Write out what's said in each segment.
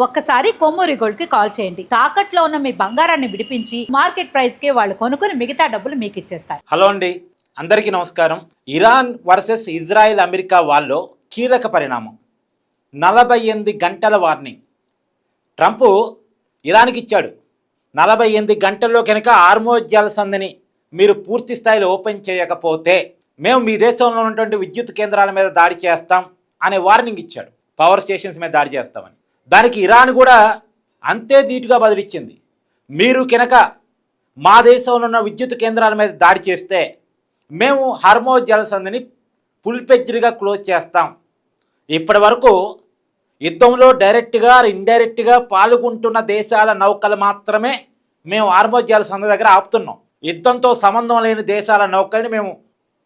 ఒక్కసారి కొమ్మూరి గోల్డ్ కి కాల్ చేయండి. తాకట్లో ఉన్న మీ బంగారాన్ని విడిపించి మార్కెట్ ప్రైస్ కి వాళ్ళు కొనుక్కుని మిగతా డబ్బులు మీకు ఇచ్చేస్తారు. హలో అండి, అందరికీ నమస్కారం. ఇరాన్ వర్సెస్ ఇజ్రాయెల్ అమెరికా వాళ్ళలో కీలక పరిణామం. 48 గంటల వార్నింగ్ ట్రంప్ ఇరాన్కి ఇచ్చాడు. 48 గంటల్లో కనుక హార్మోజ్ జలసంధిని మీరు పూర్తి స్థాయిలో ఓపెన్ చేయకపోతే మేము మీ దేశంలో ఉన్నటువంటి విద్యుత్ కేంద్రాల మీద దాడి చేస్తాం అనే వార్నింగ్ ఇచ్చాడు. పవర్ స్టేషన్స్ మీద దాడి చేస్తామని. దానికి ఇరాన్ కూడా అంతే ధీటుగా బదిలిచ్చింది. మీరు కనుక మా దేశంలో ఉన్న విద్యుత్ కేంద్రాల మీద దాడి చేస్తే మేము హార్మోజ్ జలసంధిని ఫుల్ ఫ్లెడ్జ్డ్గా క్లోజ్ చేస్తాం. ఇప్పటి వరకు యుద్ధంలో డైరెక్ట్గా ఇండైరెక్ట్గా పాల్గొంటున్న దేశాల నౌకలు మాత్రమే మేము హార్మోజ్ జలసంధి దగ్గర ఆపుతున్నాం. యుద్ధంతో సంబంధం లేని దేశాల నౌకల్ని మేము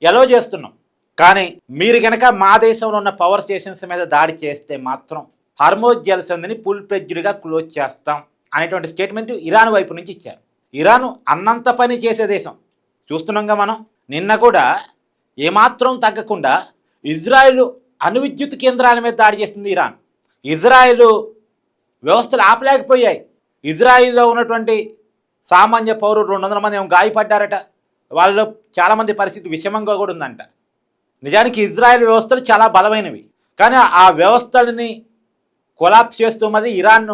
ఎలో చేస్తున్నాం. కానీ మీరు కనుక మా దేశంలో ఉన్న పవర్ స్టేషన్స్ మీద దాడి చేస్తే మాత్రం హార్మోజ్ జలసంధిని ఫుల్ ఫ్లెడ్జ్డ్గా క్లోజ్ చేస్తాం అనేటువంటి స్టేట్మెంట్ ఇరాన్ వైపు నుంచి ఇచ్చారు. ఇరాన్ అన్నంత పని చేసే దేశం చూస్తున్నాంగా మనం. నిన్న కూడా ఏమాత్రం తగ్గకుండా ఇజ్రాయెల్ అణు విద్యుత్ కేంద్రాల మీద దాడి చేస్తుంది ఇరాన్. ఇజ్రాయెల్ వ్యవస్థలు ఆపలేకపోయాయి. ఇజ్రాయిల్లో ఉన్నటువంటి సామాన్య పౌరులు 200 మంది ఏమో గాయపడ్డారట. వాళ్ళలో చాలామంది పరిస్థితి విషమంగా కూడా ఉందంట. నిజానికి ఇజ్రాయెల్ వ్యవస్థలు చాలా బలమైనవి, కానీ ఆ వ్యవస్థలని కొలాప్స్ చేస్తూ మరి ఇరాన్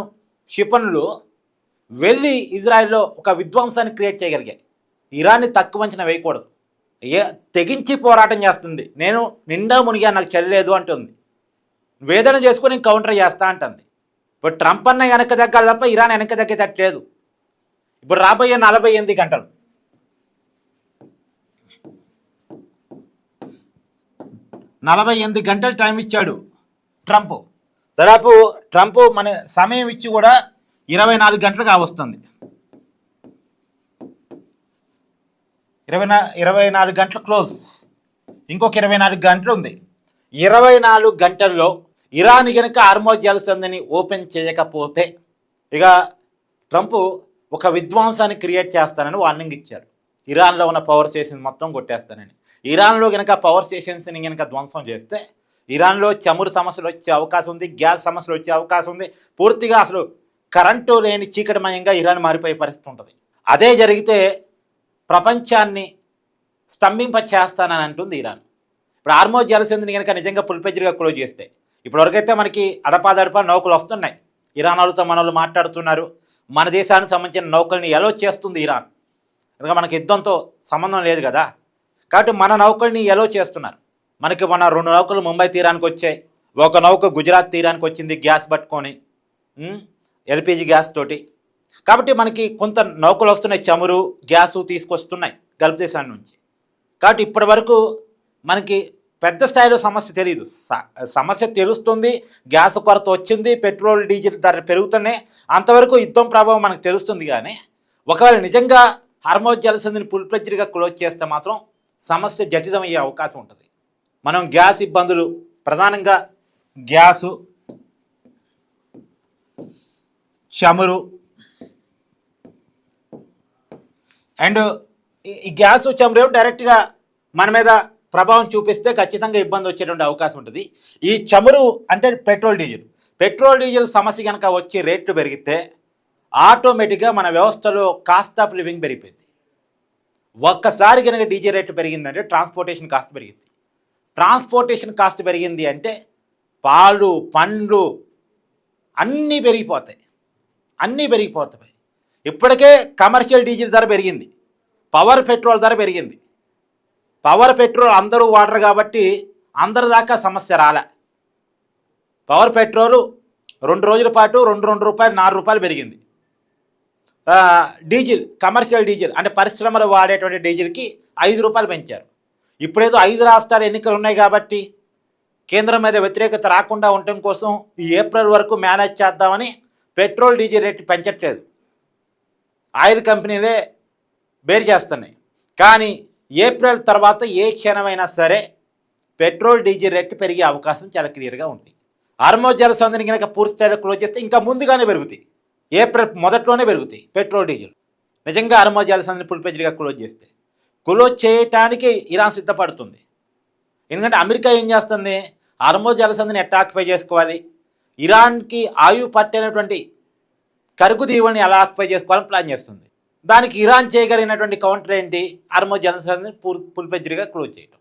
క్షిపణులు వెళ్ళి ఇజ్రాయెల్లో ఒక విధ్వంసాన్ని క్రియేట్ చేయగలిగాయి. ఇరాన్ని తక్కువ అంచనా వేయకూడదు. తెగించి పోరాటం చేస్తుంది. నేను నిండా మునిగా నాకు చెల్లలేదు అంటుంది. వేదన చేసుకొని కౌంటర్ చేస్తా అంటుంది. ఇప్పుడు ట్రంప్ అన్న వెనక దగ్గర తప్ప ఇరాన్ వెనక దగ్గేటట్లేదు. ఇప్పుడు రాబోయే 48 గంటలు 48 గంటలు టైం ఇచ్చాడు ట్రంప్. దాదాపు ట్రంప్ మన సమయం ఇచ్చి కూడా 24 గంటలు కావస్తుంది. 24 గంటలు క్లోజ్. ఇంకొక 24 గంటలు ఉంది. 24 గంటల్లో ఇరాన్ కనుక హార్మోజ్ జలసంధిని ఓపెన్ చేయకపోతే ఇక ట్రంప్ ఒక విధ్వంసాన్ని క్రియేట్ చేస్తానని వార్నింగ్ ఇచ్చాడు. ఇరాన్లో ఉన్న పవర్ స్టేషన్స్ మొత్తం కొట్టేస్తానని. ఇరాన్లో కనుక పవర్ స్టేషన్స్ని కనుక ధ్వంసం చేస్తే ఇరాన్లో చమురు సమస్యలు వచ్చే అవకాశం ఉంది, గ్యాస్ సమస్యలు వచ్చే అవకాశం ఉంది. పూర్తిగా అసలు కరెంటు లేని చీకటిమయంగా ఇరాన్ మారిపోయే పరిస్థితి ఉంటుంది. అదే జరిగితే ప్రపంచాన్ని స్తంభింప చేస్తానని అంటుంది ఇరాన్. ఇప్పుడు హార్మోజ్ జలసంధిని కనుక నిజంగా ఫుల్ ఫ్లెడ్జ్డ్గా క్లోజ్ చేస్తే ఇప్పటివరకైతే మనకి అడపాదడపా నౌకలు వస్తున్నాయి. ఇరాన్ వాళ్ళతో మన వాళ్ళు మాట్లాడుతున్నారు. మన దేశానికి సంబంధించిన నౌకల్ని ఎలో చేస్తుంది ఇరాన్. ఎందుకంటే మనకి యుద్ధంతో సంబంధం లేదు కదా, కాబట్టి మన నౌకల్ని ఎలో చేస్తున్నారు. మనకి మన 2 నౌకలు ముంబై తీరానికి వచ్చాయి. ఒక నౌక గుజరాత్ తీరానికి వచ్చింది గ్యాస్ పట్టుకొని, ఎల్పిజి గ్యాస్ తోటి. కాబట్టి మనకి కొంత నౌకలు వస్తున్నాయి, చమురు గ్యాసు తీసుకొస్తున్నాయి గల్ఫ్ దేశాల నుంచి. కాబట్టి ఇప్పటి వరకు మనకి పెద్ద స్థాయిలో సమస్య తెలియదు. సమస్య తెలుస్తుంది, గ్యాస్ కొరత వచ్చింది, పెట్రోల్ డీజిల్ ధర పెరుగుతున్నాయి. అంతవరకు యుద్ధం ప్రభావం మనకు తెలుస్తుంది. కానీ ఒకవేళ నిజంగా హార్మోజ్ జలసంధిని ఫుల్ ఫ్లెడ్జ్డ్గా క్లోజ్ చేస్తే మాత్రం సమస్య జటిలమయ్యే అవకాశం ఉంటుంది. మనం గ్యాస్ ఇబ్బందులు, ప్రధానంగా గ్యాసు, చమురు అండ్ ఈ గ్యాసు చమురు డైరెక్ట్గా మన మీద ప్రభావం చూపిస్తే ఖచ్చితంగా ఇబ్బంది వచ్చేటువంటి అవకాశం ఉంటుంది. ఈ చమురు అంటే పెట్రోల్ డీజిల్ సమస్య కనుక వచ్చి రేట్లు పెరిగితే ఆటోమేటిక్గా మన వ్యవస్థలో కాస్ట్ ఆఫ్ లివింగ్ పెరిగిపోయింది. ఒక్కసారి కనుక డీజిల్ రేట్లు పెరిగిందంటే ట్రాన్స్పోర్టేషన్ కాస్ట్ పెరిగింది. ట్రాన్స్పోర్టేషన్ కాస్ట్ పెరిగింది అంటే పాలు, పండ్లు అన్నీ పెరిగిపోతాయి. ఇప్పటికే కమర్షియల్ డీజిల్ ధర పెరిగింది, పవర్ పెట్రోల్ ధర పెరిగింది. పవర్ పెట్రోల్ అందరూ వాడరు కాబట్టి అందరి దాకా సమస్య రాలే. పవర్ పెట్రోలు 2 రోజుల పాటు 2 రూపాయలు 4 రూపాయలు పెరిగింది. డీజిల్, కమర్షియల్ డీజిల్ అంటే పరిశ్రమలు వాడేటువంటి డీజిల్కి 5 రూపాయలు పెంచారు. ఇప్పుడేదో 5 రాష్ట్రాల ఎన్నికలు ఉన్నాయి కాబట్టి కేంద్రం మీద వ్యతిరేకత రాకుండా ఉండటం కోసం ఈ ఏప్రిల్ వరకు మేనేజ్ చేద్దామని పెట్రోల్ డీజిల్ రేటు పెంచట్లేదు. ఆయిల్ కంపెనీలే బేర్ చేస్తున్నాయి. కానీ ఏప్రిల్ తర్వాత ఏ క్షణమైనా సరే పెట్రోల్ డీజిల్ రేటు పెరిగే అవకాశం చాలా క్లియర్గా ఉంది. హార్మోజ్ జలసంధిని కనుక పూర్తి స్థాయిలో క్లోజ్ చేస్తే ఇంకా ముందుగానే పెరుగుతాయి. ఏప్రిల్ మొదట్లోనే పెరుగుతాయి పెట్రోల్ డీజిల్. నిజంగా హార్మోజ్ జలసంధిని ఫుల్ ఫ్లెడ్జ్డ్గా క్లోజ్ చేస్తే క్లోజ్ చేయటానికి ఇరాన్ సిద్ధపడుతుంది. ఎందుకంటే అమెరికా ఏం చేస్తుంది, హార్మోజ్ జలసంధిని ఎట్లా ఆక్యుపై చేసుకోవాలి, ఇరాన్కి ఆయువు పట్టేనటువంటి కరుకు దీవుల్ని ఎలా ఆక్యుపై చేసుకోవాలని ప్లాన్ చేస్తుంది. దానికి ఇరాన్ చేయగలిగినటువంటి కౌంటర్ ఏంటి? హార్మోజ్ జలసంధిని ఫుల్ఫెజ్డ్గా క్లోజ్ చేయటం.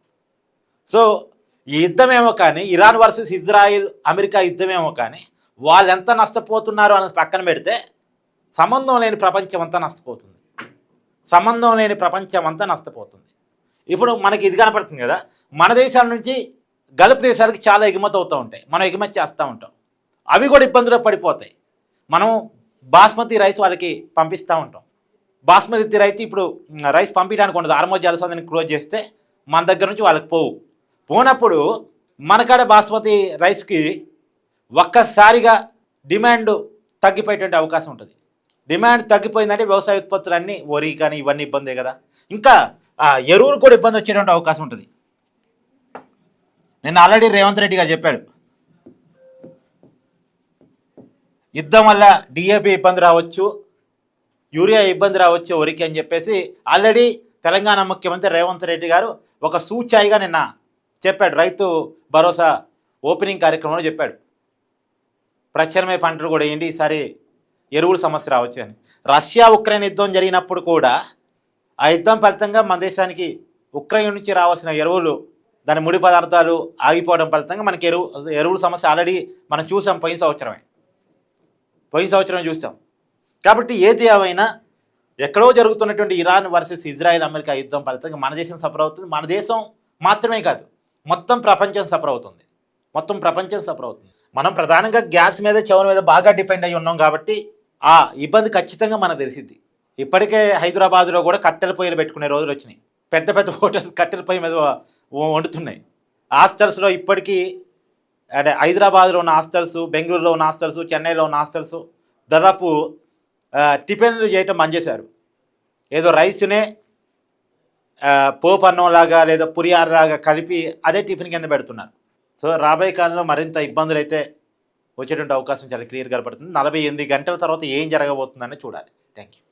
సో ఈ యుద్ధమేమో కానీ, ఇరాన్ వర్సెస్ ఇజ్రాయిల్ అమెరికా యుద్ధమేమో కానీ, వాళ్ళు ఎంత నష్టపోతున్నారు అనేది పక్కన పెడితే సంబంధం లేని ప్రపంచం అంతా నష్టపోతుంది. సంబంధం లేని ప్రపంచం అంతా నష్టపోతుంది. ఇప్పుడు మనకి ఇది కనపడుతుంది కదా, మన దేశాల నుంచి గల్ఫ్ దేశాలకు చాలా ఎగుమతి అవుతూ ఉంటాయి, మనం ఎగుమతి చేస్తూ ఉంటాం. అవి కూడా ఇబ్బందులో పడిపోతాయి. మనం బాస్మతి రైస్ వాళ్ళకి పంపిస్తూ ఉంటాం. బాస్మతి రైస్ ఇప్పుడు రైస్ పంపించడానికి ఉండదు. హార్మోజ్ జలసంధిని క్లోజ్ చేస్తే మన దగ్గర నుంచి వాళ్ళకి పోనప్పుడు మనకాడ బాస్మతి రైస్కి ఒక్కసారిగా డిమాండ్ తగ్గిపోయేటువంటి అవకాశం ఉంటుంది. డిమాండ్ తగ్గిపోయిందంటే వ్యవసాయ ఉత్పత్తులన్నీ వరి కానీ ఇవన్నీ ఇబ్బందే కదా. ఇంకా ఎరువులు కూడా ఇబ్బంది వచ్చేటువంటి అవకాశం ఉంటుంది. నేను ఆల్రెడీ రేవంత్ రెడ్డి గారు చెప్పాడు, యుద్ధం వల్ల డిఏపి ఇబ్బంది రావచ్చు, యూరియా ఇబ్బంది రావచ్చు వరికి అని చెప్పేసి ఆల్రెడీ తెలంగాణ ముఖ్యమంత్రి రేవంత్ రెడ్డి గారు ఒక సూచాయిగా నిన్న చెప్పాడు. రైతు భరోసా ఓపెనింగ్ కార్యక్రమంలో చెప్పాడు, ప్రత్యామ్నాయ పంటలు కూడా ఏంటి ఈసారి ఎరువుల సమస్య రావచ్చు అని. రష్యా ఉక్రెయిన్ యుద్ధం జరిగినప్పుడు కూడా ఆ యుద్ధం ఫలితంగా మన దేశానికి ఉక్రెయిన్ నుంచి రావాల్సిన ఎరువులు, దాని ముడి పదార్థాలు ఆగిపోవడం ఫలితంగా మనకి ఎరువుల సమస్య ఆల్రెడీ మనం చూసాం. పోయిన సంవత్సరం చూసాం. కాబట్టి ఏది ఏమైనా ఎక్కడో జరుగుతున్నటువంటి ఇరాన్ వర్సెస్ ఇజ్రాయెల్ అమెరికా యుద్ధం ఫలితంగా మన దేశం సఫర్ అవుతుంది. మన దేశం మాత్రమే కాదు, మొత్తం ప్రపంచం సఫర్ అవుతుంది. మనం ప్రధానంగా గ్యాస్ మీద, చమురు మీద బాగా డిపెండ్ అయి ఉన్నాం కాబట్టి ఆ ఇబ్బంది ఖచ్చితంగా మనకు తెలిసిద్ది. ఇప్పటికే హైదరాబాద్లో కూడా కట్టెల పొయ్యిలు పెట్టుకునే రోజులు వచ్చినాయి. పెద్ద పెద్ద హోటల్స్ కట్టెల పొయ్యి మీద వండుతున్నాయి. హాస్టల్స్లో ఇప్పటికీ, అంటే హైదరాబాద్లో ఉన్న హాస్టల్స్, బెంగళూరులో ఉన్న హాస్టల్స్, చెన్నైలో ఉన్న హాస్టల్స్ దాదాపు టిఫిన్లు చేయటం బంద్ చేశారు. ఏదో రైస్నే పోపు అన్నంలాగా లేదా పురియారలాగా కలిపి అదే టిఫిన్ కింద పెడుతున్నారు. సో రాబోయే కాలంలో మరింత ఇబ్బందులు అయితే వచ్చేటువంటి అవకాశం చాలా క్లియర్గా కనపడుతుంది. 48 గంటల తర్వాత ఏం జరగబోతుందని చూడాలి. Thank you.